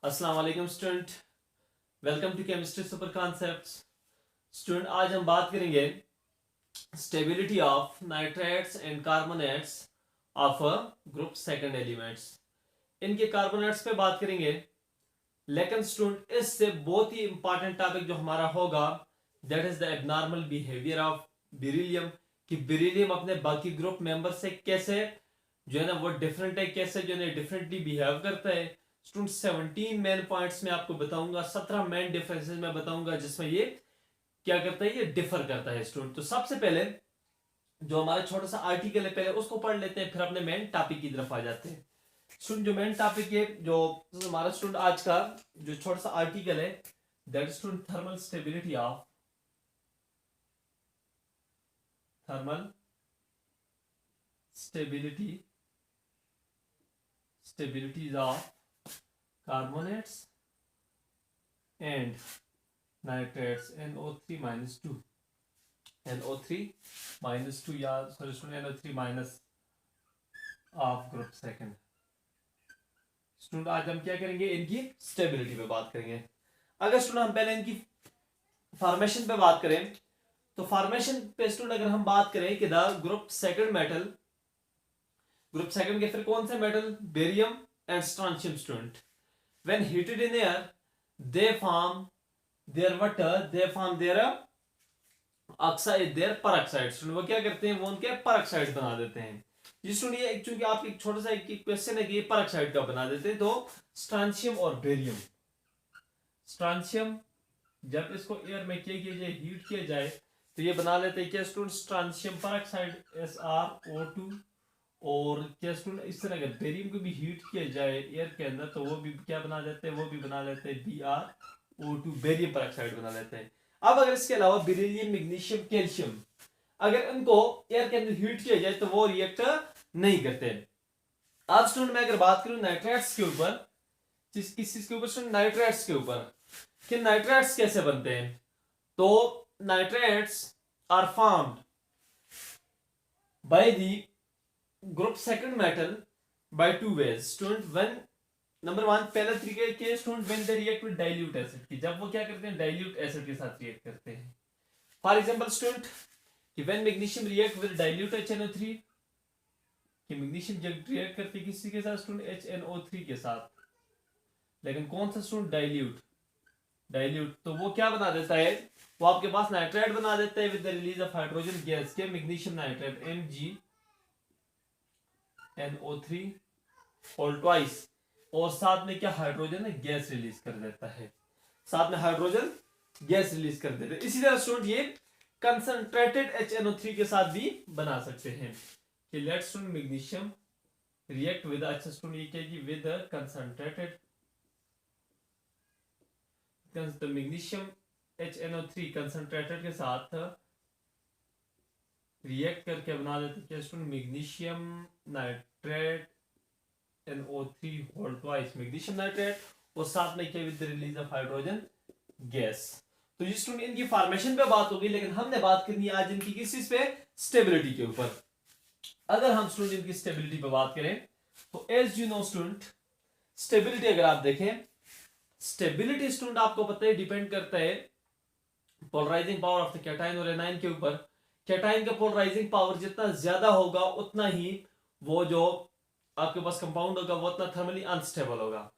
अस्सलाम वालेकुम student. Welcome to chemistry super concepts. Student, आज हम बात करेंगे stability of nitrates and carbonates of group second elements. इनके कार्बोनेट्स पे बात करेंगे, लेकिन स्टूडेंट इससे बहुत ही इंपॉर्टेंट टॉपिक जो हमारा होगा that is the abnormal behaviour of beryllium. कि बेरिलियम अपने बाकी ग्रुप मेंबर से कैसे जो है ना वो डिफरेंट है, कैसे जो है डिफरेंटली बिहेव करता है। स्टूडेंट 17 मेन पॉइंट्स में आपको बताऊंगा, 17 मेन डिफरेंसेस में बताऊंगा जिसमें ये क्या करता है, ये डिफर करता है स्टूडेंट। तो सबसे पहले जो हमारा छोटा सा आर्टिकल है पहले उसको पढ़ लेते हैं, फिर अपने मेन टॉपिक की तरफ आ जाते हैं। स्टूडेंट जो मेन टॉपिक है, जो हमारा स्टूडेंट आज का जो छोटा सा आर्टिकल है that student thermal stability of thermal stabilities of carbonates and nitrates NO3 minus 2 या sorry student NO3 minus of group second. Student आज हम क्या करेंगे, इनकी स्टेबिलिटी पे बात करेंगे। अगर स्टूडेंट हम पहले इनकी फॉर्मेशन पे बात करें तो फॉर्मेशन पे स्टूडेंट अगर हम बात करें कि the group second metal, group second के फिर कौन से metal, barium and strontium. Student when heated in air they form their oxide, their peroxide. Student वो क्या करते हैं, वो उनके पेरोक्साइड बना देते हैं। ये स्टूडेंट ये चूंकि आप एक छोटा सा एक क्वेश्चन है कि ये पेरोक्साइड का बना देते हैं, तो स्ट्रांशियम और बेरियम, स्ट्रांशियम जब इसको एयर में क्या किया जाए, हीट किया जाए, तो ये बना लेते हैं क्या स्टूडेंट, स्ट्रांशियम पेरोक्साइड SrO2। और क्या स्टूडेंट इस तरह अगर बेरियम को भी हीट किया जाए एयर के अंदर तो वो भी क्या बना देते हैं, वो भी बना लेते हैं BrO2, बेरियम पेरोक्साइड बना लेते हैं। अब अगर इसके अलावा बेरिलियम, मैग्नीशियम, कैल्शियम अगर इनको एयर के अंदर हीट किया जाए तो वो रिएक्ट नहीं करते। अब स्टूडेंट मैं अगर बात करूं नाइट्रेट्स के ऊपर, किस चीज के ऊपर स्टूडेंट, नाइट्रेट्स के ऊपर, कि नाइट्रेट्स कैसे बनते हैं। तो nitrates are formed by the group second metal by two ways. Student one number one पहला तरीके के student when they react with dilute acid, की जब वो क्या करते हैं, डाइल्यूट एसिड के साथ रिएक्ट करते हैं। फॉर एग्जांपल स्टूडेंट कि when magnesium react with dilute HNO3, कि मैग्नीशियम जब रिएक्ट करती है किसी के साथ स्टूडेंट, HNO3 के साथ, लेकिन कौन सा स्टूडेंट, डाइल्यूट, तो वो क्या बना देता है, वो आपके पास नाइट्रेट बना देता है with the release of hydrogen gas के, मैग्नीशियम नाइट्रेट MgNO3 और ट्वाइस, और साथ में क्या हाइड्रोजन गैस रिलीज कर देता है, साथ में हाइड्रोजन गैस रिलीज कर देता है। इसी तरह स्टूडेंट ये कंसंट्रेटेड HNO3 के साथ भी बना सकते हैं कि let's student magnesium react with, अच्छा स्टूडेंट ये क्या कि with concentrated magnesium HNO3 concentrated के साथ रिएक्ट करके बना देते क्या student, magnesium nitrate NO3 whole twice, magnesium nitrate, और साथ में क्या with release of hydrogen gas. तो ये स्टूडेंट इनकी फॉर्मेशन पे बात होगी, लेकिन हमने बात करनी है आज इनकी किस चीज पे, स्टेबिलिटी के ऊपर। अगर हम स्टूडेंट इनकी स्टेबिलिटी पे बात करें तो as you know student, stability अगर आप देखें, स्टेबिलिटी स्टूडेंट आपको पता है डिपेंड करता है polarising power of the cation और एनायन के ऊपर। कैटायन का पोलराइजिंग पावर जितना ज्यादा होगा उतना ही वो जो आपके पास कंपाउंड होगा वो उतना थर्मली अनस्टेबल होगा।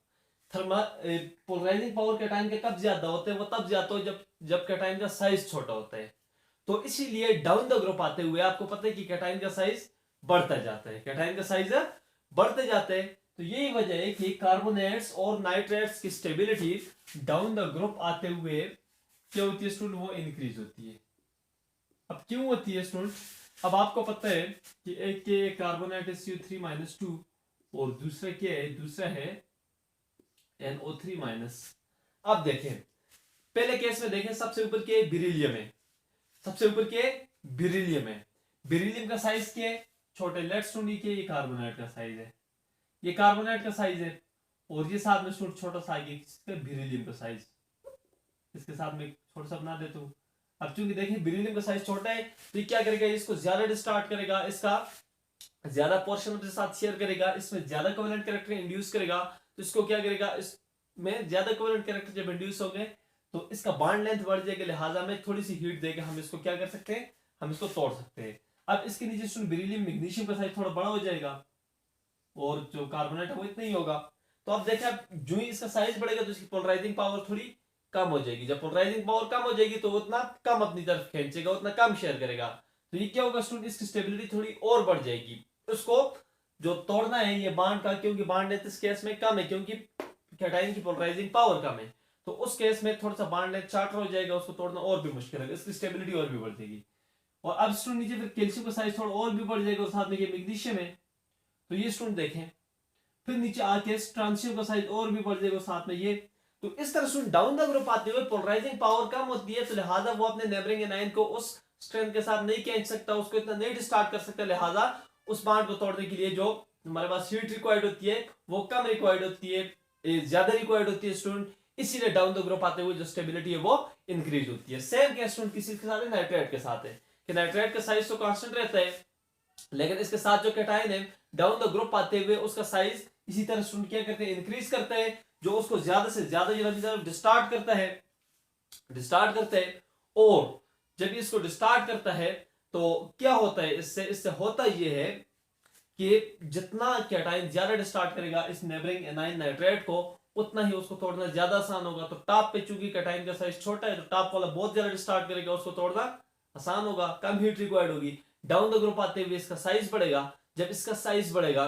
पोलराइजिंग पावर कैटायन के कब ज्यादा होते हैं, वो तब ज्यादा हो जब कैटायन का साइज छोटा होता है। तो इसीलिए डाउन द ग्रुप आते हुए आपको पता है कि कैटायन का साइज बढ़ता जाता है, कैटायन का साइज बढ़ते जाते हैं। तो यही वजह है कि कार्बोनेट्स और नाइट्रेट्स की स्टेबिलिटी डाउन द ग्रुप आते हुए क्या होती है स्टूडेंट, वो इंक्रीज होती है। अब क्यों होती है स्टूडेंट, अब आपको पता है कि एक के कार्बोनेट है CO3-2 और दूसरा क्या है, दूसरा है NO3 माइनस। अब देखें पहले केस में देखें, सबसे ऊपर के बेरिलियम है, सबसे ऊपर के बेरिलियम है, बेरिलियम का साइज क्या है, छोटे, लेट्स स्टूडेंट के ये कार्बोनेट का साइज है, ये कार्बोनेट का साइज है, और ये साथ में छोटा सा बेरिलियम का साइज, इसके साथ में छोटा सा बना देता हूं। अब चूंकि देखिए बेरिलियम का साइज छोटा है तो ये क्या करेगा, इसको ज्यादा डिस्टार्ट करेगा, इसका ज्यादा पोर्शन अपने साथ शेयर करेगा, इसमें ज्यादा कोवेलेंट कैरेक्टर इंड्यूस करेगा, तो इसको क्या करेगा, इस में ज्यादा कोवेलेंट कैरेक्टर जब इंड्यूस हो गए तो इसका बॉन्ड लेंथ बढ़ जाएगी, लिहाजा में थोड़ी सी हीट देके हम इसको क्या कर सकते हैं, हम इसको तोड़ सकते हैं। अब इसके नीचे स्टूडेंट बेरिलियम मैग्नीशियम का साइज थोड़ा बड़ा हो जाएगा और जो कार्बोनेट है वो इतना ही होगा। तो अब देखें, अब जो ही इसका साइज बढ़ेगा तो इसकी पोलराइजिंग पावर थोड़ी कम हो जाएगी। जब पोलराइजिंग पावर कम हो जाएगी तो उतना कम अपनी तरफ खींचेगा, उतना कम शेयर करेगा। तो ये क्या होगा स्टूडेंट, इसकी स्टेबिलिटी थोड़ी और बढ़ जाएगी। उसको जो तोड़ना है ये बांड का, क्योंकि बांड लेंथ इस केस में कम है, क्योंकि कैटायन की पोलराइजिंग पावर कम है, तो उस केस में थोड़ा सा बांड लेंथ चार्टर हो जाएगा, उसको तोड़ना और भी मुश्किल है, इसकी स्टेबिलिटी और भी बढ़ जाएगी। और अब स्टूडेंट नीचे फिर कैल्शियम का साइज थोड़ा और भी बढ़ जाएगा और साथ में ये मैग्नीशियम है। तो ये स्टूडेंट देखें, फिर नीचे आके ट्रांसियम का साइज और भी बढ़ जाएगा साथ में ये। तो इस तरह से डाउन द ग्रुप आते हुए पोलराइजिंग पावर कम होती है, तो लिहाजा वो अपने नेबरिंग एनायन को उस स्ट्रेंथ के साथ नहीं खींच सकता, उसको इतना नहीं डिस्टार्ट कर सकता, लिहाजा उस बांड को तोड़ने के लिए जो हमारे पास हीट रिक्वायर्ड होती है वो कम रिक्वायर्ड होती है, ज्यादा रिक्वायर्ड होती है स्टूडेंट। इसीलिए डाउन द ग्रुप आते हुए जो स्टेबिलिटी है वो इंक्रीज होती है। सेम केस स्टूडेंट किसी के साथ है, नाइट्रेट के साथ है, कि नाइट्रेट का साइज तो कांस्टेंट रहता है, लेकिन इसके साथ जो कैटायन है डाउन द ग्रुप आते हुए उसका साइज इसी तरह स्टूडेंट क्या करते हैं, इंक्रीज करता है, जो उसको ज्यादा से ज्यादा डिस्टार्ट करता है, डिस्टार्ट करता है। और जब इसको डिस्टार्ट करता है तो क्या होता है, इससे इससे होता यह है कि जितना कैटायन ज्यादा डिस्टार्ट करेगा इस नेबरिंग एनाइन नाइट्रेट को, उतना ही उसको तोड़ना ज्यादा आसान होगा। तो टॉप पे चूंकि कैटायन का साइज छोटा है तो टॉप वाला बहुत ज्यादा डिस्टार्ट करेगा, उसको तोड़ना आसान होगा, कम हीट रिक्वायर्ड होगी। डाउन द ग्रुप आते हुए इसका साइज बढ़ेगा, जब इसका साइज बढ़ेगा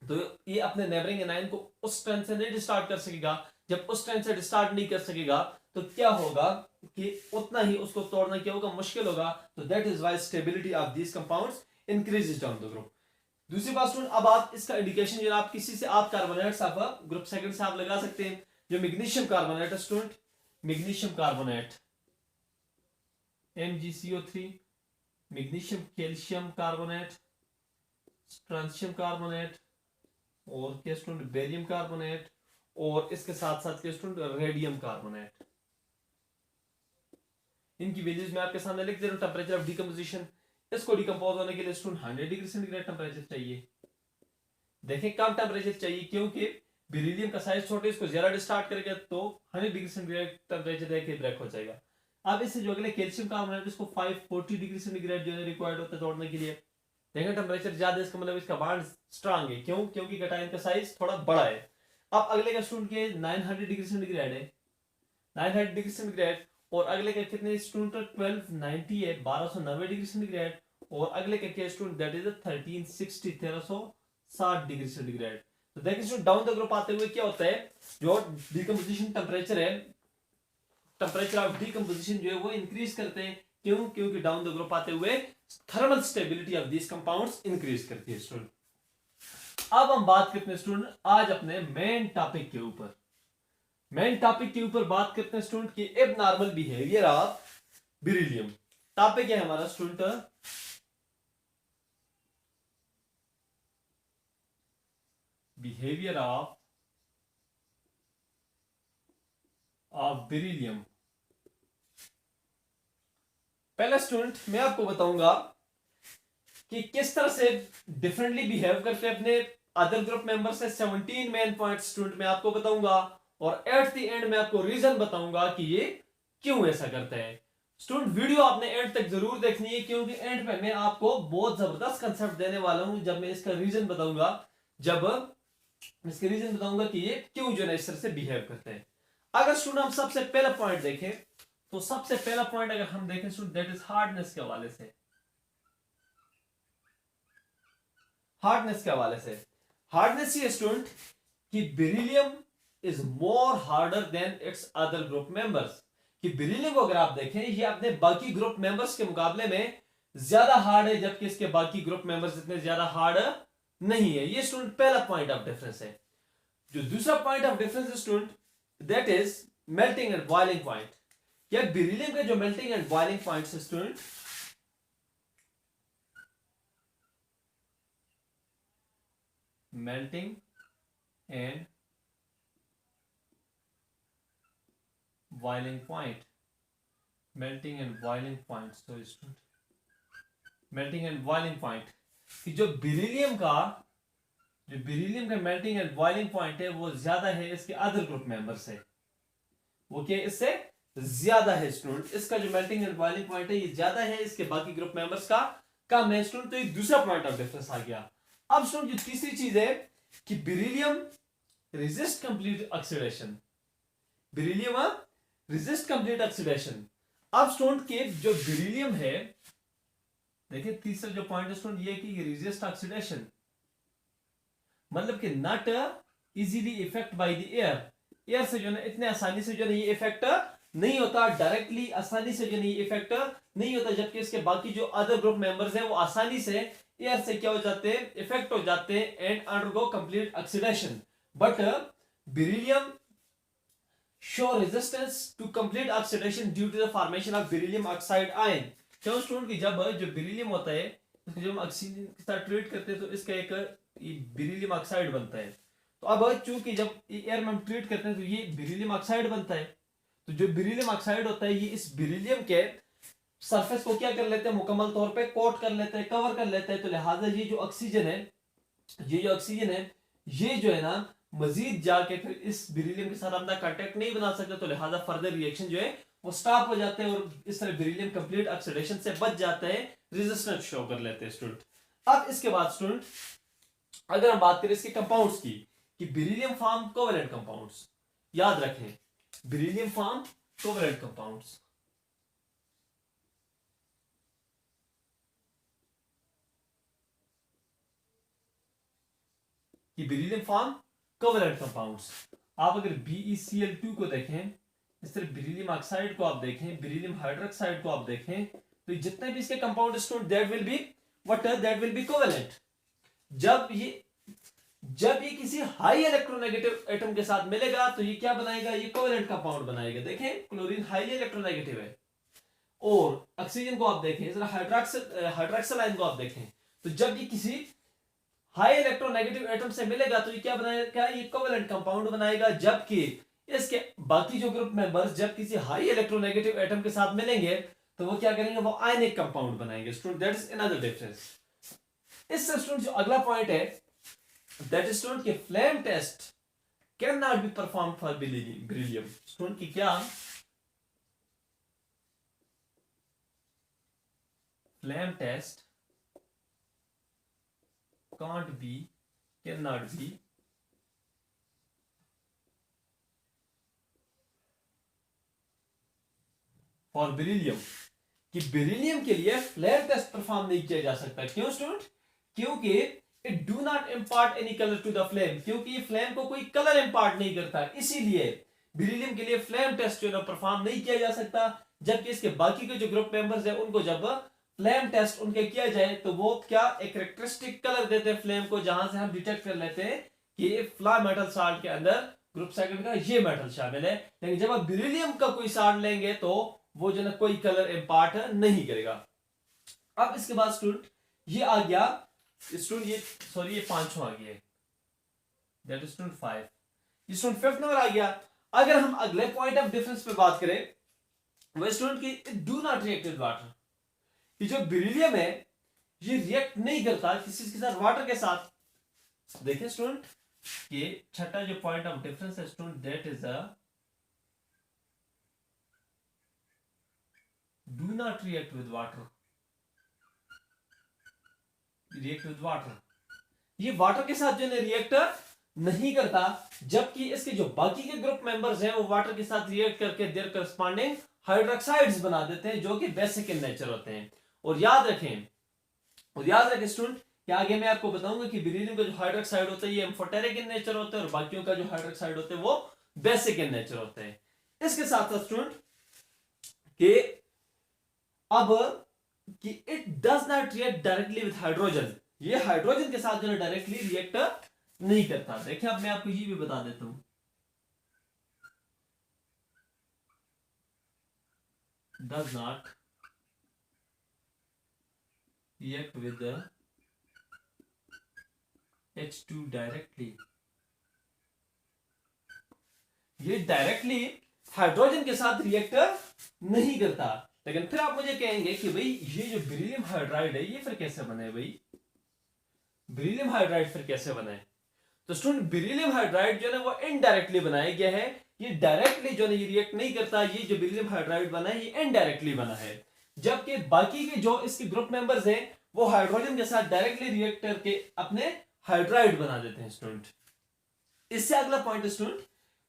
तो ये अपने नेबरिंग एनायन को उस स्ट्रेंथ से नहीं डिस्टार्ट कर सकेगा। जब उस स्ट्रेंथ से डिस्टार्ट नहीं कर सकेगा तो क्या होगा कि उतना ही उसको तोड़ना क्या होगा, मुश्किल होगा। तो that is why stability of these compounds increases down the group. दूसरी बात स्टूडेंट, अब आप इसका इंडिकेशन जो आप किसी से आप कार्बोनेट्स आप ग्रुप सेकंड से आप लगा सकते हैं। जो मैग्नीशियम कार्बोनेट है student, magnesium carbonate MgCO3, magnesium calcium carbonate, ट्रांसियम कार्बोनेट, और क्या स्टूडेंट बेरियम कार्बोनेट, और इसके साथ साथ क्या स्टूडेंट रेडियम कार्बोनेट। इनकी वैल्यूज मैं आपके सामने लिख दे रहा हूं। टेंपरेचर ऑफ डिकम्पोजिशन, इसको डिकम्पोज होने के लिए स्टूडेंट 100 डिग्री सेंटीग्रेड टेंपरेचर चाहिए। देखें कम टेंपरेचर चाहिए क्योंकि बेरिलियम का साइज छोटा है, इसको ज्यादा डिस्टार्ट करेगा तो 100 डिग्री सेंटीग्रेड टेंपरेचर देके ब्रेक हो जाएगा। अब इससे जो अगले कैल्शियम कार्बोनेट, इसको 540 डिग्री सेंटीग्रेड जो है रिक्वायर्ड होता है तोड़ने के लिए। देखें टेंपरेचर ज्यादा, इसका मतलब इसका बॉन्ड स्ट्रांग है, क्यों, क्योंकि कैटायन का साइज थोड़ा बड़ा है। अब अगले का स्टूडेंट के 900 डिग्री सेंटीग्रेड है, 900 डिग्री सेंटीग्रेड, और अगले का कितने स्टूडेंट 1290 है, 1290 डिग्री सेंटीग्रेड, और अगले का क्या student that is 1360, 1360 degree centigrade. तो देखिए स्टूडेंट डाउन द ग्रुप आते हुए क्या होता है, जो डिकम्पोजिशन टेंपरेचर है, टेंपरेचर ऑफ डिकम्पोजिशन जो है वो इंक्रीज करते हैं। क्यों, क्योंकि डाउन द ग्रुप आते हुए thermal stability of these compounds increase करती है स्टूडेंट। अब हम बात करते हैं स्टूडेंट आज अपने मेन टॉपिक के ऊपर, मेन टॉपिक के ऊपर बात करते हैं स्टूडेंट की abnormal behaviour of beryllium. Topic है हमारा स्टूडेंट बिहेवियर ऑफ बेरिलियम। पहला स्टूडेंट मैं आपको बताऊंगा कि किस तरह से डिफरेंटली बिहेव करते हैं अपने अदर ग्रुप मेंबर से। 17 मेन पॉइंट स्टूडेंट मैं आपको बताऊंगा, और एट द एंड मैं आपको रीजन बताऊंगा कि ये क्यों ऐसा करते हैं। स्टूडेंट वीडियो आपने एंड तक जरूर देखनी है, क्योंकि एंड पे मैं आपको बहुत जबरदस्त कंसेप्ट देने वाला हूं, जब मैं इसका रीजन बताऊंगा, जब इसके रीजन बताऊंगा कि ये क्यों जो है इस तरह से बिहेव करते हैं। अगर स्टूडेंट हम सबसे पहला पॉइंट देखें, तो सबसे पहला पॉइंट अगर हम देखें स्टूडेंट दैट इज हार्डनेस के हवाले से। हार्डनेस के हवाले से, हार्डनेस ये स्टूडेंट कि beryllium is more harder than it's other group members. कि बेरिलियम को अगर आप देखें ये अपने बाकी ग्रुप मेंबर्स के मुकाबले में ज्यादा हार्ड है, जबकि इसके बाकी ग्रुप मेंबर्स इतने ज्यादा हार्ड नहीं है। ये स्टूडेंट पहला पॉइंट ऑफ डिफरेंस है। जो दूसरा पॉइंट ऑफ डिफरेंस है student that is melting and boiling point. या बेरिलियम के जो मेल्टिंग एंड बॉइलिंग पॉइंट है student, melting and boiling point, melting and boiling point, तो student melting and boiling point कि जो बेरिलियम का जो बेरिलियम का मेल्टिंग एंड बॉइलिंग पॉइंट है वो ज्यादा है इसके अदर ग्रुप मेंबर से। वो क्या इससे ज्यादा है स्टूडेंट, इसका जो मेल्टिंग एंड बॉइलिंग पॉइंट है ये ज्यादा है इसके बाकी ग्रुप मेंबर्स का कम है स्टूडेंट। तो एक दूसरा पॉइंट ऑफ डिफरेंस आ गया। अब स्टूडेंट जो तीसरी चीज है कि beryllium resist complete oxidation, beryllium resist complete oxidation। अब स्टूडेंट के जो बेरिलियम है, देखिए तीसरा जो पॉइंट है स्टूडेंट ये कि resist oxidation, मतलब कि not easily effect by the air, air से जो है इतने आसानी से जो है ये इफेक्ट नहीं होता, डायरेक्टली आसानी से जो है ये इफेक्ट नहीं होता, जबकि इसके बाकी जो अदर ग्रुप मेंबर्स हैं वो आसानी से एयर से क्या हो जाते हैं, इफेक्ट हो जाते हैं and undergo complete oxidation. But beryllium show resistance to complete oxidation due to the formation of beryllium oxide ion। क्यों स्टूडेंट की जब जो बेरिलियम होता है इसको जब हम ऑक्सीजन के साथ ट्रीट करते हैं तो इसका एक बेरिलियम ऑक्साइड बनता है। तो अब चूंकि जब एयर में हम ट्रीट करते हैं तो ये बेरिलियम ऑक्साइड बनता है। तो जो बेरिलियम ऑक्साइड होता है ये इस बेरिलियम के सरफेस को क्या कर लेते हैं, मुकम्मल तौर पे कोट कर लेते हैं, कवर कर लेते हैं। तो लिहाजा ये जो ऑक्सीजन है, ये जो ऑक्सीजन है ये जो है ना मजीद जाके फिर इस बेरिलियम के साथ अपना कांटेक्ट नहीं बना सकते, तो लिहाजा फर्दर रिएक्शन जो है वो स्टॉप हो जाते हैं और इस तरह बेरिलियम कंप्लीट ऑक्सीडेशन से बच जाते हैं, रेजिस्टेंस शो कर लेते हैं स्टूडेंट। अब इसके बाद स्टूडेंट अगर हम बात करें इसके कंपाउंड्स की कि बेरिलियम फॉर्म कोवेलेंट कंपाउंड्स, याद रखें बेरिलियम फॉर्म कोवेलेंट कंपाउंड्स। कि बेरिलियम फॉर्म कोवेलेंट कंपाउंड्स। आप अगर BeCl2 को देखें, इस तरह बेरिलियम ऑक्साइड को आप देखें, बेरिलियम हाइड्रोक्साइड को आप देखें, तो जितने भी इसके compound student that will be what, that will be covalent. जब ये किसी हाई इलेक्ट्रोनेगेटिव एटम के साथ मिलेगा तो ये क्या बनाएगा, ये कोवेलेंट कंपाउंड बनाएगा। देखें क्लोरीन हाईली इलेक्ट्रोनेगेटिव है, और ऑक्सीजन को आप देखें, इस हाइड्रोक्सिल आयन को आप देखें, तो जब ये किसी हाई इलेक्ट्रोनेगेटिव एटम से मिलेगा तो ये क्या बनाएगा, ये कोवेलेंट कंपाउंड बनाएगा। जबकि इसके बाकी जो ग्रुप मेंबर्स जब किसी हाई इलेक्ट्रोनेगेटिव एटम के साथ मिलेंगे तो वो क्या करेंगे, वो आयनिक कंपाउंड बनाएंगे student. That is another difference. इससे स्टूडेंट जो अगला पॉइंट है दैट इज स्टूडेंट के flame test can not be perform for beryllium. Student की क्या flame test cannot be for beryllium, कि बेरिलियम के लिए फ्लेम टेस्ट परफॉर्म नहीं किया जा सकता। क्यों स्टूडेंट, क्योंकि it do not impart any colour to the flame, क्योंकि ये फ्लेम को कोई कलर इम्पार्ट नहीं करता, इसीलिए बेरिलियम के लिए फ्लेम टेस्ट जो है परफॉर्म नहीं किया जा सकता। जबकि इसके बाकी के जो ग्रुप मेंबर्स हैं उनको जब फ्लेम टेस्ट उनके किया जाए तो वो क्या एक कैरेक्टरिस्टिक कलर देते हैं फ्लेम को, जहां से हम डिटेक्ट कर लेते हैं कि फ्ला मेटल साल्ट के अंदर ग्रुप सेकंड का ये मेटल शामिल है। लेकिन जब आप बेरिलियम का कोई साल्ट लेंगे तो वो जो ना कोई कलर इम्पार्ट नहीं करेगा। अब इसके बाद स्टूडेंट ये आ गया स्टूडेंट, ये सॉरी ये पांचवा आ गया, दैट इज स्टूडेंट 5। ये स्टूडेंट 5th नंबर आ गया। अगर हम अगले पॉइंट ऑफ डिफरेंस पे बात करें वो स्टूडेंट की do not react with water. ये जो बेरिलियम है ये रिएक्ट नहीं करता किसी के साथ, वाटर के साथ। देखिए स्टूडेंट ये छठा जो पॉइंट ऑफ डिफरेंस है student that is a do not react with water, react with water. ये वाटर के साथ जो है रिएक्ट नहीं करता, जबकि इसके जो बाकी के ग्रुप मेंबर्स हैं वो वाटर के साथ रिएक्ट करके देयर करस्पॉन्डिंग हाइड्रोक्साइड्स बना देते हैं जो कि बेसिक इन नेचर होते हैं। और याद रखें स्टूडेंट कि आगे मैं आपको बताऊंगा कि बेरिलियम का जो हाइड्रोक्साइड होता है ये एम्फोटेरिक इन नेचर होता है और बाकियों का जो हाइड्रोक्साइड होते हैं वो बेसिक इन नेचर होते हैं। इसके साथ साथ स्टूडेंट कि अब कि it does not react directly with hydrogen, ये हाइड्रोजन के साथ जो है डायरेक्टली रिएक्ट नहीं करता। देखिए अब मैं आपको ये भी बता देता हूं, does not react with the H2 directly, ये डायरेक्टली हाइड्रोजन के साथ रिएक्ट नहीं करता। लेकिन फिर आप मुझे कहेंगे कि भाई ये जो बेरिलियम हाइड्राइड है ये फिर कैसे बने, भाई बेरिलियम हाइड्राइड फिर कैसे बने। तो स्टूडेंट बेरिलियम हाइड्राइड जो है वो इनडायरेक्टली बनाया गया है, ये डायरेक्टली जो है ये रिएक्ट नहीं करता, ये जो बेरिलियम हाइड्राइड बना है ये इनडायरेक्टली बना है, जबकि बाकी के जो इसके ग्रुप मेंबर्स हैं वो हाइड्रोजन के साथ डायरेक्टली रिएक्ट करके अपने हाइड्राइड बना देते हैं स्टूडेंट। इससे अगला पॉइंट स्टूडेंट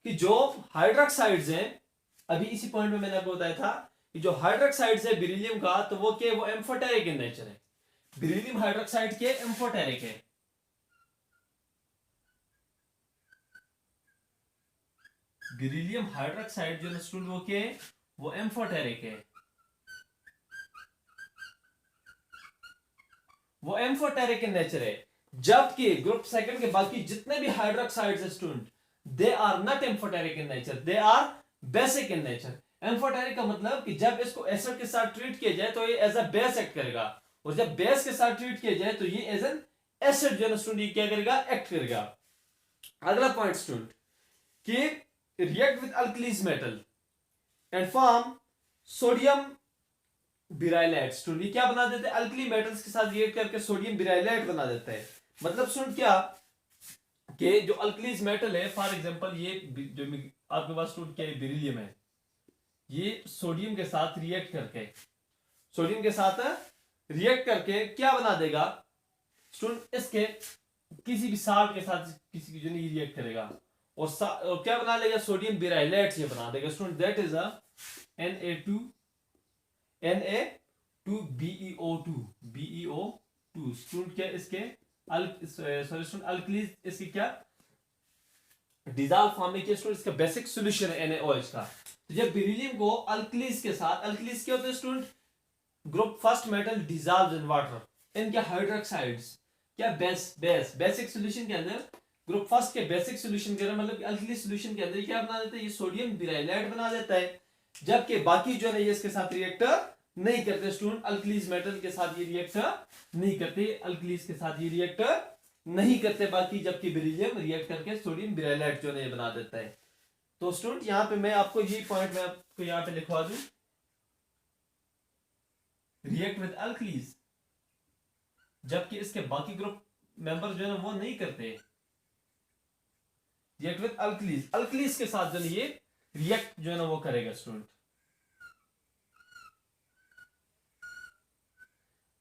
कि जो हाइड्रोक्साइड्स हैं, अभी इसी पॉइंट में मैंने आपको बताया था कि जो हाइड्रोक्साइड्स है बेरिलियम का, तो वो क्या, वो एम्फोटेरिक इन नेचर है। बेरिलियम हाइड्रोक्साइड के एम्फोटेरिक है। बेरिलियम हाइड्रोक्साइड जो स्टूडेंट वो क्या है, वो एम्फोटेरिक है, वो एम्फोटेरिक इन नेचर है, जबकि ग्रुप सेकंड के बाकी जितने भी हाइड्रोक्साइड्स हैं student, they are not amphoteric in nature, they are basic in nature. Amphoteric का मतलब कि जब इसको एसिड के साथ ट्रीट किया जाए तो ये एज अ बेस एक्ट करेगा, और जब बेस के साथ ट्रीट किया जाए तो ये एज एन एसिड जो है स्टूडेंट ये क्या करेगा, एक्ट करेगा। अगला पॉइंट स्टूडेंट कि react with alkalis metal and form sodium beryllate. Student ये क्या बना देते हैं, अल्कली मेटल्स के साथ रिएक्ट करके सोडियम बिराइलेट बना देता है। मतलब स्टूडेंट क्या कि जो अल्कलीज मेटल है, फॉर एग्जांपल ये जो आपके पास स्टूडेंट क्या है, बेरिलियम है, ये सोडियम के साथ रिएक्ट करके, सोडियम के साथ रिएक्ट करके क्या बना देगा स्टूडेंट, इसके किसी भी साल्ट के साथ किसी की जो नहीं रिएक्ट करेगा और क्या बना लेगा, सोडियम बिराइलेट ये बना देगा student, that is a Na2BeO2 student क्या इसके सॉल्यूशन अल्कलीज इसकी क्या डिजॉल्व फॉर्म में किया स्टूडेंट, इसका बेसिक सॉल्यूशन है NaOH का। तो जब बेरिलियम को अल्कलीज के साथ, अल्कलीज क्या होते हैं student, group first metal dissolved in water, इनके हाइड्रोक्साइड्स क्या बेसिक सॉल्यूशन के अंदर, ग्रुप फर्स्ट के बेसिक सॉल्यूशन के अंदर मतलब अल्कली सॉल्यूशन के अंदर क्या बना देता है, ये सोडियम बिराइलेट बना देता है, जबकि बाकी जो है ये इसके साथ रिएक्टर नहीं करते स्टूडेंट, अल्कलीज मेटल के साथ ये रिएक्टर नहीं करते, अल्कलीज के साथ ये रिएक्टर नहीं करते बाकी, जबकि बेरिलियम रिएक्ट करके सोडियम बिराइलेट जो है ये बना देता है। तो स्टूडेंट यहाँ पे मैं आपको ये पॉइंट मैं आपको यहाँ पे लिखवा दूं, रिएक्ट विद अल्कलीज, जबकि इसके बाकी ग्रुप मेंबर जो है ना वो नहीं करते, रिएक्ट विद अल्कलीज, अल्कलीज के साथ जो है ये रिएक्ट जो है ना वो करेगा स्टूडेंट।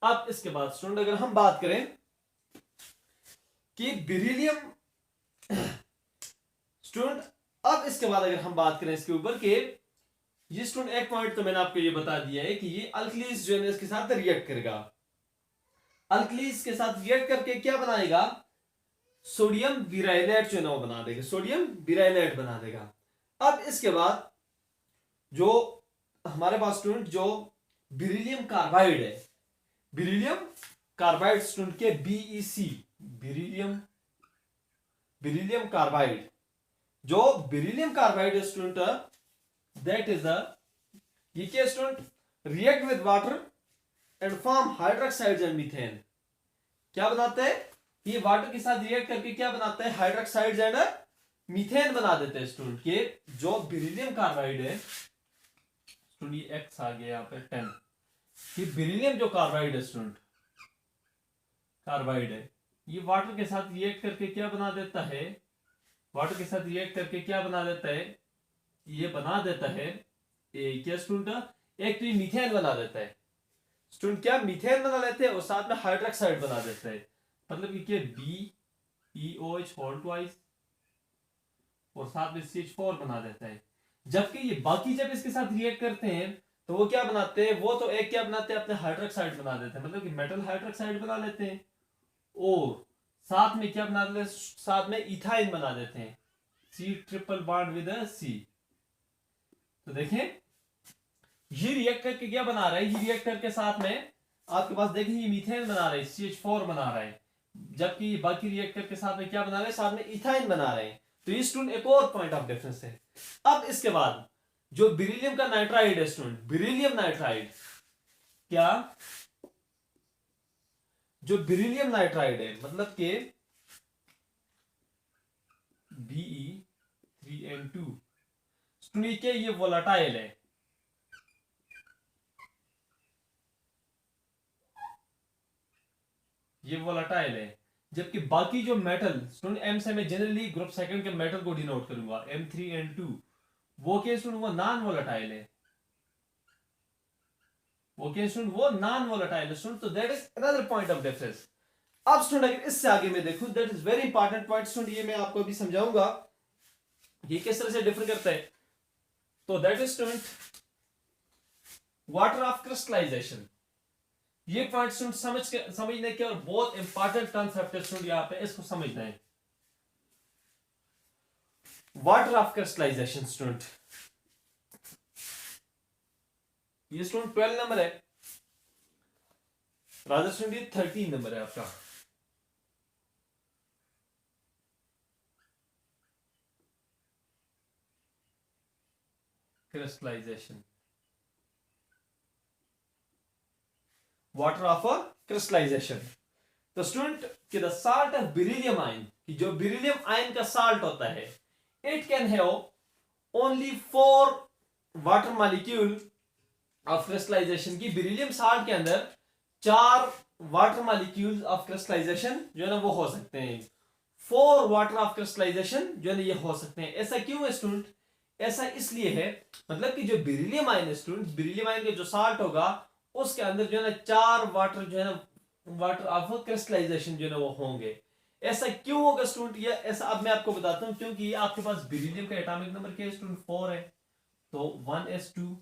अब इसके बाद स्टूडेंट अगर हम बात करें कि बेरिलियम स्टूडेंट, अब इसके बाद अगर हम बात करें इसके ऊपर कि ये स्टूडेंट एक पॉइंट तो मैंने आपको ये बता दिया है कि ये अल्कलीज जो है इसके साथ रिएक्ट करेगा, अल्कलीज के साथ रिएक्ट करके क्या बनाएगा, सोडियम बिराइलेट जो है ना वो बना देगा, सोडियम बिराइलेट बना देगा। अब इसके बाद जो हमारे पास स्टूडेंट जो बेरिलियम कार्बाइड है, बेरिलियम कार्बाइड स्टूडेंट के BeC, बेरिलियम कार्बाइड, जो बेरिलियम कार्बाइड है स्टूडेंट, दैट इज ये क्या student, react with water and form hydroxides and methane, क्या बनाता है, ये वाटर के साथ रिएक्ट करके क्या बनाता है, हाइड्रोक्साइड्स एंड मीथेन बना देते हैं स्टूडेंट। के जो बेरिलियम कार्बाइड है स्टूडेंट, ये X आ गया यहाँ पे 10, कि बेरिलियम जो कार्बाइड है स्टूडेंट, कार्बाइड है, ये वाटर के साथ रिएक्ट करके क्या बना देता है, वाटर के साथ रिएक्ट करके क्या बना देता है, ये बना देता है क्या स्टूडेंट, एक तो ये मीथेन बना देता है स्टूडेंट, क्या मीथेन बना लेते हैं और साथ में हाइड्रोक्साइड बना देता है, मतलब ये क्या BeOH होल ट्वाइस और साथ में CH4 बना देता है, जबकि ये बाकी जब इसके साथ रिएक्ट करते हैं तो वो क्या बनाते हैं, वो तो एक क्या बनाते हैं, अपने हाइड्रोक्साइड बना देते हैं, मतलब कि मेटल हाइड्रोक्साइड बना लेते हैं और साथ में क्या बना देते हैं, साथ में इथाइन बना देते हैं, C triple bond with C। तो देखें ये रिएक्ट करके क्या बना रहा है, ये रिएक्ट करके साथ में आपके पास देखें ये मीथेन बना रहा है, CH4 बना रहा है, जबकि बाकी रिएक्ट करके साथ में क्या बना रहे हैं, साथ में इथाइन बना रहे हैं। तो ये स्टूडेंट एक और पॉइंट ऑफ डिफरेंस है। अब इसके बाद जो बेरिलियम का नाइट्राइड है स्टूडेंट, बेरिलियम नाइट्राइड, क्या जो बेरिलियम नाइट्राइड है मतलब के Be3N2 स्टूडेंट के ये वोलाटाइल है, ये वोलाटाइल है, जबकि बाकी जो मेटल स्टूडेंट एम से मैं जनरली ग्रुप सेकंड के मेटल को डिनोट करूंगा M3N2, वो क्या स्टूडेंट वो नॉन वोलेटाइल है, वो क्या स्टूडेंट वो नॉन वोलेटाइल स्टूडेंट। तो that is another point of difference. अब स्टूडेंट अगर इससे आगे मैं देखूं, that is very important point student, ये मैं आपको अभी समझाऊंगा ये किस तरह से डिफर करता है। तो that is student water of crystallisation. ये पॉइंट स्टूडेंट समझने के और बहुत इंपॉर्टेंट कांसेप्ट है स्टूडेंट, यहां पे इसको समझना है। वाटर ऑफ क्रिस्टलाइजेशन स्टूडेंट, ये स्टूडेंट 12 नंबर है, राजा स्टूडेंट ये 13 नंबर है आपका। Crystallisation, water of crystallisation. तो स्टूडेंट कि the salt of beryllium ion, कि जो बेरिलियम आयन का साल्ट होता है, it can have only 4 water molecule of crystallisation. की बेरिलियम साल्ट के अंदर 4 वाटर मॉलिक्यूल्स ऑफ क्रिस्टलाइजेशन जो है ना वो हो सकते हैं। 4 वाटर ऑफ क्रिस्टलाइजेशन जो है ना ये हो सकते हैं। ऐसा क्यों है स्टूडेंट? ऐसा इसलिए है, मतलब कि जो बेरिलियम आयन है स्टूडेंट, बेरिलियम आयन का जो साल्ट होगा उसके अंदर जो है ना 4 वाटर जो है ना वाटर ऑफ क्रिस्टलाइजेशन जो है ना वो होंगे। ऐसा क्यों होगा स्टूडेंट? ये ऐसा अब मैं आपको बताता हूं, क्योंकि ये आपके पास बेरिलियम का एटॉमिक नंबर क्या है स्टूडेंट? 4 है, तो 1s2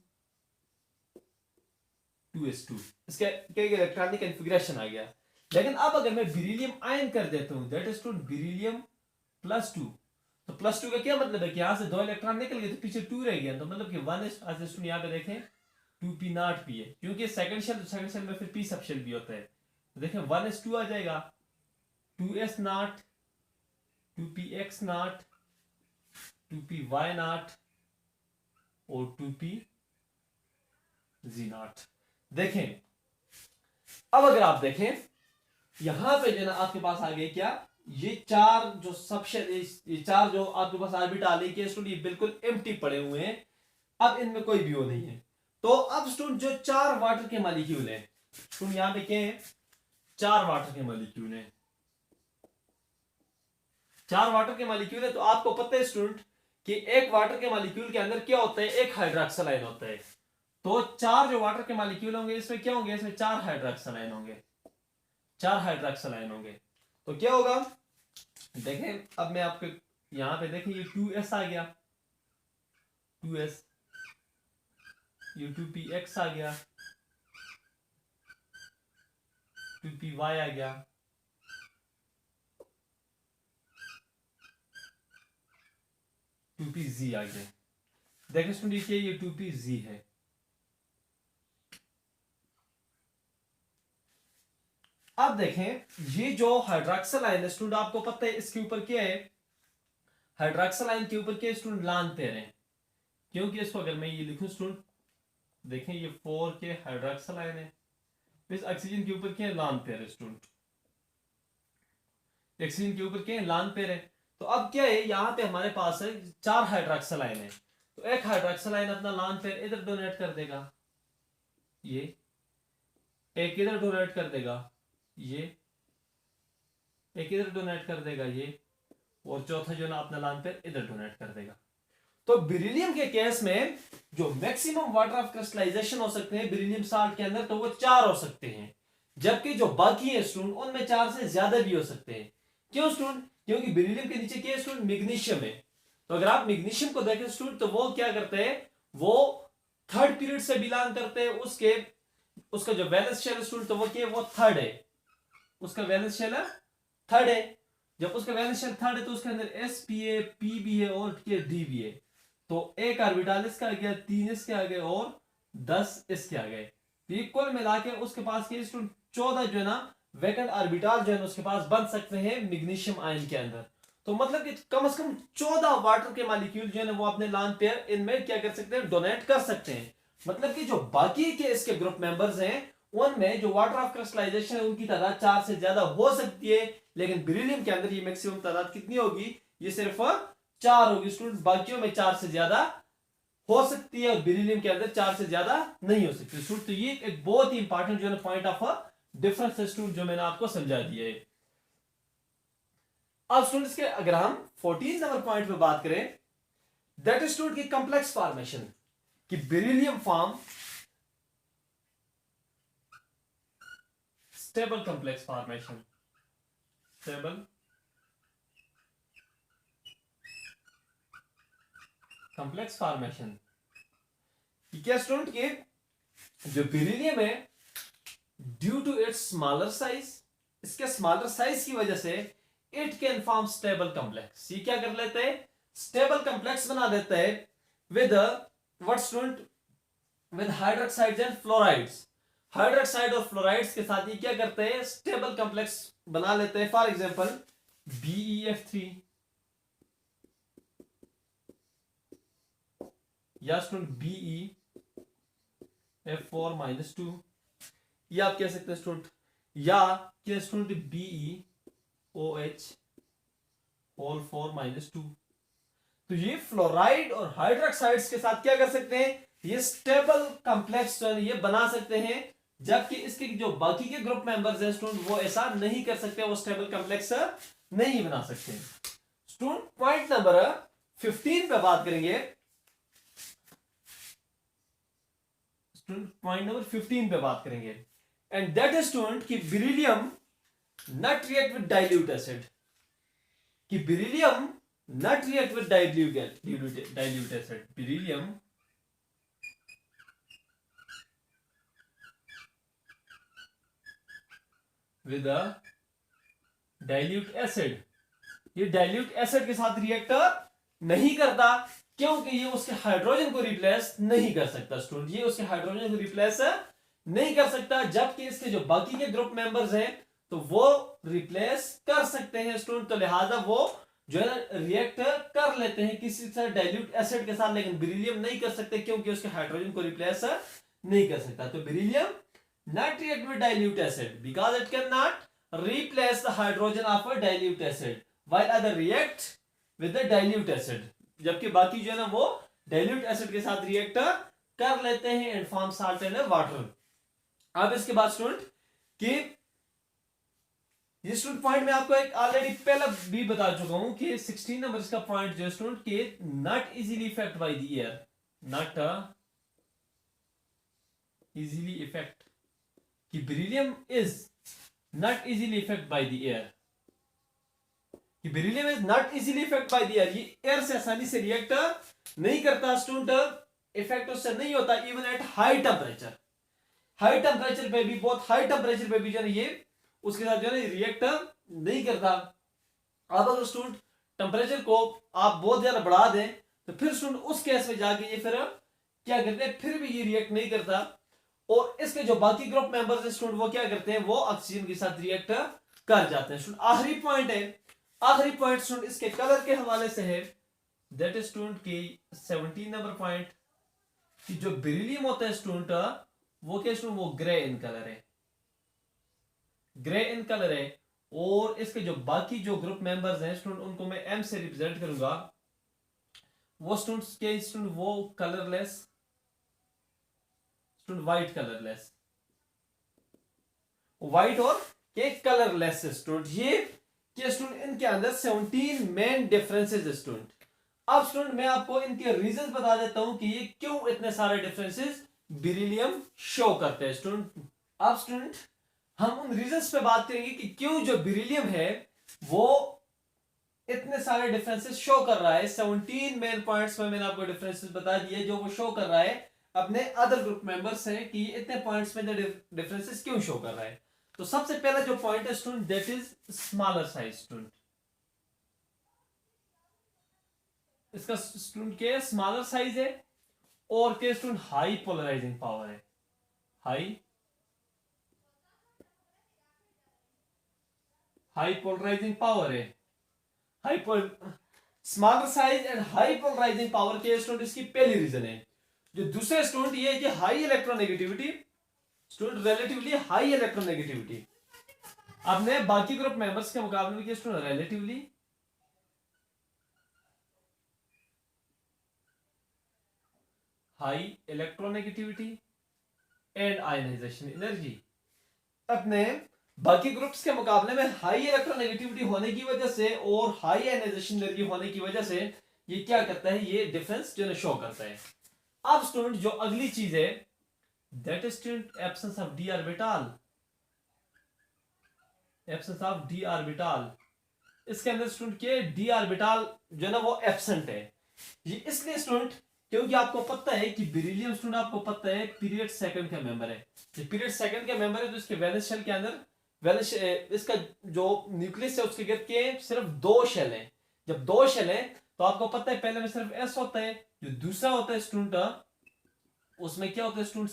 2s2 इसका क्या इलेक्ट्रॉनिक कॉन्फ़िगरेशन आ गया। लेकिन अब अगर मैं बेरिलियम आयन कर देता हूं, दैट इज स्टूडेंट बेरिलियम +2, तो +2 का क्या मतलब है कि यहां से 2 इलेक्ट्रॉन निकल गए तो पीछे 2 रह गया, तो मतलब कि 1s स्टूडेंट यहां पे देखें 2p0p है, क्योंकि सेकंड शेल में फिर p सब शेल भी होता है। तो देखें 1s2 आ जाएगा, 2s0 2px0 2py0 और 2pz0। देखें अब अगर आप देखें यहां पे जो ना आपके पास आ गए क्या, ये 4 जो सबशेल, ये 4 जो आपके पास ऑर्बिटल है कि स्टूडेंट ये बिल्कुल एम्प्टी पड़े हुए हैं, अब इनमें कोई भी वो नहीं है। तो अब स्टूडेंट जो 4 वाटर के मॉलिक्यूल हैं स्टूडेंट, यहां पे क्या है? 4 वाटर के मॉलिक्यूल हैं, 4 वाटर के मॉलिक्यूल है। तो आपको पता है स्टूडेंट कि एक वाटर के मॉलिक्यूल के अंदर क्या होता है? एक हाइड्रोक्सिल आयन होता है। तो 4 जो वाटर के मॉलिक्यूल होंगे इसमें क्या होंगे? इसमें 4 हाइड्रोक्सिल आयन होंगे, 4 हाइड्रोक्सिल आयन होंगे। तो क्या होगा देखें, अब मैं आपको यहां पे देखें, ये 2s आ गया, 2s, ये 2px आ गया, 2py आ गया, 2pz आ गया। देखें स्टूडेंट ये 2pz है। अब देखें ये जो हाइड्रोक्सिल आयन है स्टूडेंट, आपको पता है इसके ऊपर क्या है? हाइड्रोक्सिल आयन के ऊपर क्या स्टूडेंट? लान पेयर है। क्योंकि इसको अगर मैं ये लिखूं स्टूडेंट, देखें ये 4 के हाइड्रोक्सिल आयन है, इस ऑक्सीजन के ऊपर क्या है? लान पेयर है स्टूडेंट, ऑक्सीजन के ऊपर क्या है? लान पेयर है। तो अब क्या है, यहां पे हमारे पास है 4 हाइड्रोक्सिल आयन है, तो एक हाइड्रोक्सिल आयन अपना लान पेयर इधर डोनेट कर देगा, ये एक इधर डोनेट कर देगा, ये एक इधर डोनेट कर देगा, ये और चौथा जो ना अपना लान पेयर इधर डोनेट कर देगा। तो बेरिलियम के केस में जो मैक्सिमम वाटर ऑफ क्रिस्टलाइजेशन हो सकते हैं बेरिलियम साल्ट के अंदर, तो वो 4 हो सकते हैं, जबकि जो बाकी है स्टूडेंट उनमें 4 से ज्यादा भी हो सकते हैं। क्यों स्टूडेंट? क्योंकि बेरिलियम के नीचे क्या है स्टूडेंट? मैग्नीशियम है। तो अगर आप मैग्नीशियम को देखें स्टूडेंट, तो वो क्या करते हैं? वो 3rd पीरियड से बिलोंग करते हैं। उसका जो वैलेंस शेल स्टूडेंट, तो वो क्या है? वो 3rd है, उसका वैलेंस शेल 3rd है। जब उसका वैलेंस शेल 3rd है तो उसके अंदर s p है, p भी है और d भी है। तो एक ऑर्बिटल इसका आ गया, 3 इसके आ गए और 10 इसके आ गए। तो ये कुल मिला के उसके पास के 14 जो है ना वैकेंट ऑर्बिटल जो है उसके पास बन सकते हैं मैग्नीशियम आयन के अंदर। तो मतलब कि कम से कम 14 वाटर के मॉलिक्यूल जो है ना वो अपने लान पेयर इनमें क्या कर सकते हैं? डोनेट कर सकते हैं। मतलब कि जो बाकी के इसके ग्रुप मेंबर्स हैं उनमें जो वाटर ऑफ क्रिस्टलाइजेशन है उनकी तादाद 4 से ज्यादा हो सकती है, लेकिन बेरिलियम के अंदर ये मैक्सिमम तादाद कितनी होगी? ये सिर्फ 4 होगी स्टूडेंट, बाकियों में 4 से ज्यादा हो सकती है और बेरिलियम के अंदर 4 से ज्यादा नहीं हो सकती स्टूडेंट। तो ये एक बहुत ही इंपॉर्टेंट जो है पॉइंट ऑफ डिफरेंस है स्टूडेंट, जो मैंने आपको समझा दिया है। अब स्टूडेंट्स के अगर हम 14 नंबर पॉइंट पे बात करें, दैट इज स्टूडेंट की कॉम्प्लेक्स फॉर्मेशन, कि beryllium form stable complex formation, stable complex formation. क्या स्टूडेंट के जो बेरिलियम है, due to its smaller size, इसके स्मॉलर साइज की वजह से it can form stable complex. ये क्या कर लेते हैं, स्टेबल कॉम्प्लेक्स बना देते हैं with what student, with hydroxides and fluorides. Hydroxide और फ्लोराइड्स के साथ ये क्या करते हैं, स्टेबल कॉम्प्लेक्स बना लेते हैं। फॉर एग्जांपल BeF3 या स्टूडेंट BeF4-2, या आप कह सकते हैं स्टूडेंट, या क्या स्टूडेंट BeOH4-2। तो ये फ्लोराइड और हाइड्रोक्साइड्स के साथ क्या कर सकते हैं, ये स्टेबल कॉम्प्लेक्स जो है ये बना सकते हैं, जबकि इसके जो बाकी के ग्रुप मेंबर्स हैं स्टूडेंट वो ऐसा नहीं कर सकते, वो स्टेबल कॉम्प्लेक्स नहीं बना सकते। स्टूडेंट पॉइंट नंबर 15 पे बात करेंगे। स्टूडेंट पॉइंट नंबर 15 पे बात करेंगे, एंड दैट इज स्टूडेंट कि beryllium not react with dilute acid, कि beryllium not react with dilute acid. Beryllium with a dilute acid, ये डाइल्यूट एसिड के साथ रिएक्ट नहीं करता, क्योंकि ये उसके हाइड्रोजन को रिप्लेस नहीं कर सकता स्टूडेंट, ये उसके हाइड्रोजन को रिप्लेस नहीं कर सकता, जबकि इसके जो बाकी के ग्रुप मेंबर्स हैं तो वो रिप्लेस कर सकते हैं स्टूडेंट। तो लिहाजा वो जो है रिएक्ट कर लेते हैं किसी से डाइल्यूट एसिड के साथ, लेकिन बेरिलियम नहीं कर सकते क्योंकि उसके हाइड्रोजन को रिप्लेस नहीं कर सकता। तो beryllium not react with dilute acid because it can not replace the hydrogen of a dilute acid, while other react with the dilute acid, जबकि बाकी जो है ना वो डाइल्यूट एसिड के साथ रिएक्ट कर लेते हैं and form salt and water. अब इसके बाद स्टूडेंट कि ये स्टूडेंट पॉइंट में आपको एक ऑलरेडी पहला भी बता चुका हूं कि 16 नंबर का पॉइंट जो स्टूडेंट के not easily effect by the air, not easily effect, कि beryllium is not easily effect by the air, कि beryllium is not easily effect by the air, ये एयर से आसानी से रिएक्ट नहीं करता स्टूडेंट, इफेक्ट उससे नहीं होता even at high temperature. High temperature पे भी, बहुत हाई टेम्परेचर पे भी जो है ये उसके साथ जो है रिएक्ट नहीं करता। अब अगर स्टूडेंट टेम्परेचर को आप बहुत ज्यादा बढ़ा दें तो फिर स्टूडेंट उस केस में जाके ये फिर क्या करते हैं, फिर भी ये रिएक्ट नहीं करता, और इसके जो बाकी ग्रुप मेंबर्स हैं स्टूडेंट वो क्या करते हैं, वो ऑक्सीजन के साथ रिएक्ट कर जाते हैं। स्टूडेंट आखिरी पॉइंट है, आखिरी पॉइंट स्टूडेंट इसके कलर के हवाले से है, दैट इज स्टूडेंट की 17 नंबर पॉइंट, कि जो बेरिलियम होता है स्टूडेंट वो क्या स्टूडेंट, वो ग्रे इन कलर है, ग्रे इन कलर है, और इसके जो बाकी जो ग्रुप मेंबर्स हैं स्टूडेंट उनको मैं एम से रिप्रेजेंट करूंगा, वो स्टूडेंट्स के स्टूडेंट वो colourless, student white colourless, white और के कलरलेस स्टूडेंट, ये के स्टूडेंट इनके अंदर 17 मेन डिफरेंसेस स्टूडेंट। अब स्टूडेंट मैं आपको इनके रीजन बता देता हूं कि ये क्यों इतने सारे डिफरेंसेस बेरिलियम शो करते हैं स्टूडेंट। अब स्टूडेंट हम उन रीजंस पे बात करेंगे कि क्यों जो बेरिलियम है वो इतने सारे डिफरेंसेस शो कर रहा है। 17 मेन पॉइंट्स में मैंने आपको डिफरेंसेस बता दिए जो वो शो कर रहा है अपने अदर ग्रुप मेंबर्स हैं, कि इतने पॉइंट्स में डिफरेंसेस क्यों शो कर रहा है। तो सबसे पहला जो पॉइंट है student that is smaller size student, इसका स्टूडेंट के स्मॉलर साइज है, और के स्टूडेंट हाई पोलराइजिंग पावर है, हाई पोलराइजिंग पावर है, smaller size and high polarising power के स्टूडेंट इसकी पहली रीजन है। जो दूसरे स्टूडेंट ये है कि high electronegativity, student relatively high electronegativity, आपने बाकी ग्रुप मेंबर्स के मुकाबले में किया student relatively high electronegativity and ionisation energy. अपने बाकी ग्रुप्स के मुकाबले में हाई इलेक्ट्रोनेगेटिविटी होने की वजह से और हाई आयनाइजेशन एनर्जी होने की वजह से ये क्या करता है, ये डिफरेंस जो है शो करता है। अब स्टूडेंट जो अगली चीज है that is student absence of D orbital, absence of D orbital. इसके अंदर स्टूडेंट के डी ऑर्बिटल जो है ना वो एब्सेंट है। ये इसलिए स्टूडेंट क्योंकि आपको पता है कि बेरिलियम स्टूडेंट आपको पता है पीरियड सेकंड का मेंबर है। ये पीरियड सेकंड का मेंबर है तो इसके वैलेंस शेल के अंदर वैलेंस इसका जो न्यूक्लियस है उसके गिर्द के सिर्फ दो शेल हैं। जब दो शेल हैं तो आपको पता है पहले में सिर्फ एस होता है, जो दूसरा होता है स्टूडेंट उसमें क्या होता है स्टूडेंट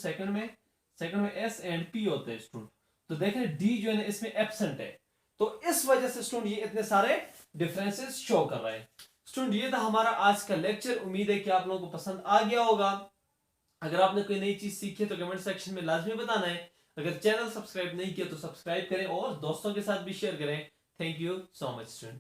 सेकंड में एस एंड पी होते हैं स्टूडेंट। तो देखें डी जो है ना इसमें एब्सेंट है, तो इस वजह से स्टूडेंट ये इतने सारे डिफरेंसेस शो कर रहे हैं। स्टूडेंट ये था हमारा आज का लेक्चर, उम्मीद है कि आप लोगों को पसंद आ गया होगा। अगर आपने कोई नई चीज सीखी है तो कमेंट सेक्शन में लाजमी बताना है। अगर चैनल सब्सक्राइब नहीं किया तो सब्सक्राइब करें और दोस्तों के साथ भी शेयर करें। Thank you so much student.